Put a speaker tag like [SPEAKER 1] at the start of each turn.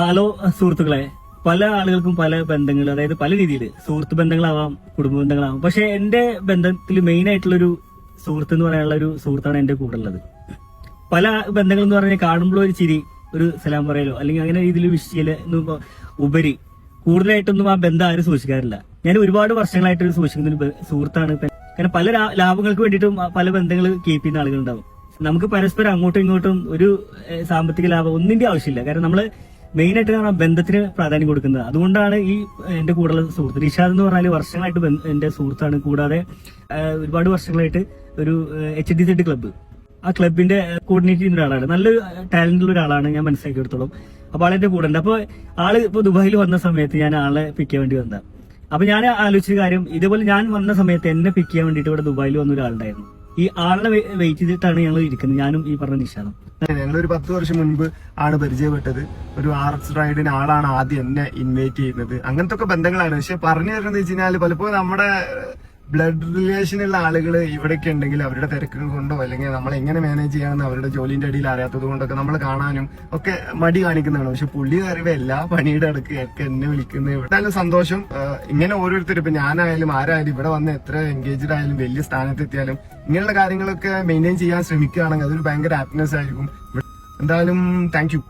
[SPEAKER 1] Hello സുഹൃത്തുക്കളെ, പല ആളുകൾക്കും പല ബന്ധങ്ങൾ, അതായത് പല രീതിയിൽ സുഹൃത്ത് ബന്ധങ്ങളാവാം, കുടുംബ ബന്ധങ്ങളാവാം. പക്ഷെ എന്റെ ബന്ധത്തിൽ മെയിൻ ആയിട്ടുള്ളൊരു സുഹൃത്ത് എന്ന് പറയാനുള്ള ഒരു സുഹൃത്താണ് എന്റെ കൂടെ ഉള്ളത്. പല ബന്ധങ്ങൾ എന്ന് പറഞ്ഞാൽ കാണുമ്പോൾ ഒരു ചിരി, ഒരു സലാം പറയലോ അല്ലെങ്കിൽ അങ്ങനെ രീതിയിൽ വിഷ് ചെയ്യലോ ഉപരി കൂടുതലായിട്ടൊന്നും ആ ബന്ധം ആരും സൂക്ഷിക്കാറില്ല. ഞാൻ ഒരുപാട് വർഷങ്ങളായിട്ട് സൂക്ഷിക്കുന്ന ഒരു സുഹൃത്താണ്. കാരണം പല ലാഭങ്ങൾക്ക് വേണ്ടിയിട്ടും പല ബന്ധങ്ങൾ കീപ്പ് ചെയ്യുന്ന ആളുകളുണ്ടാവും. നമുക്ക് പരസ്പരം അങ്ങോട്ടും ഇങ്ങോട്ടും ഒരു സാമ്പത്തിക ലാഭം ഒന്നിന്റെ ആവശ്യമില്ല. കാരണം നമ്മള് മെയിൻ ആയിട്ട് ആ ബന്ധത്തിന് പ്രാധാന്യം കൊടുക്കുന്നത്. അതുകൊണ്ടാണ് ഈ എന്റെ കൂടെയുള്ള സുഹൃത്ത് നിഷാദ് എന്ന് പറഞ്ഞാൽ വർഷങ്ങളായിട്ട് എന്റെ സുഹൃത്താണ്. കൂടാതെ ഒരുപാട് വർഷങ്ങളായിട്ട് ഒരു HDZ ക്ലബ്ബ്, ആ ക്ലബിന്റെ കോർഡിനേറ്റ് ചെയ്യുന്ന ഒരാളാണ്. നല്ലൊരു ടാലന്റ് ഉള്ള ഒരാളാണ് ഞാൻ മനസ്സിലാക്കിയെടുത്തോളം. അപ്പൊ ആളെന്റെ കൂടെ ഉണ്ട്. അപ്പൊ ആള് ഇപ്പൊ ദുബായിൽ വന്ന സമയത്ത് ഞാൻ ആളെ പിക്ക് ചെയ്യാൻ വേണ്ടി വന്നതാണ്. അപ്പൊ ഞാൻ ആലോചിച്ച കാര്യം, ഇതേപോലെ ഞാൻ വന്ന സമയത്ത് എന്നെ പിക്ക് ചെയ്യാൻ വേണ്ടിയിട്ട് ഇവിടെ ദുബായിൽ വന്ന ഒരാളുണ്ടായിരുന്നു. ഈ ആളെ വെയിറ്റ് ചെയ്തിട്ടാണ് ഞങ്ങൾ ഇരിക്കുന്നത്, ഞാനും ഈ പറഞ്ഞ നിഷാദും.
[SPEAKER 2] ഞങ്ങളൊരു 10 വർഷം മുൻപ് ആണ് പരിചയപ്പെട്ടത്. ഒരു RX റൈഡിന് ആളാണ് ആദ്യം എന്നെ ഇൻവൈറ്റ് ചെയ്യുന്നത്. അങ്ങനത്തെ ഒക്കെ ബന്ധങ്ങളാണ്. പക്ഷെ പറഞ്ഞു തരുന്നത് വെച്ച് കഴിഞ്ഞാൽ പലപ്പോഴും നമ്മുടെ ബ്ലഡ് റിലേഷനുള്ള ആളുകൾ ഇവിടെയൊക്കെ ഉണ്ടെങ്കിൽ അവരുടെ തിരക്കുകൾ കൊണ്ടോ അല്ലെങ്കിൽ നമ്മൾ എങ്ങനെ മാനേജ് ചെയ്യണമെന്ന് അവരുടെ ജോലിന്റെ അടിയിൽ അറിയാത്തത് കൊണ്ടൊക്കെ നമ്മൾ കാണാനും ഒക്കെ മടി കാണിക്കുന്നതാണ്. പക്ഷെ പുള്ളി അറിവ് എല്ലാ പണിയുടെ അടുക്കൊക്കെ എന്നെ വിളിക്കുന്നത് ഇവിടെ സന്തോഷം. ഇങ്ങനെ ഓരോരുത്തരും ഇപ്പൊ ഞാനായാലും ആരായാലും ഇവിടെ വന്ന് എത്ര എൻഗേജ്ഡ് ആയാലും വലിയ സ്ഥാനത്തെത്തിയാലും ഇങ്ങനെയുള്ള കാര്യങ്ങളൊക്കെ മെയിൻറ്റെയിൻ ചെയ്യാൻ ശ്രമിക്കുകയാണെങ്കിൽ അതൊരു ഭയങ്കര ഹാപ്പിനെസ് ആയിരിക്കും. എന്തായാലും താങ്ക് യു.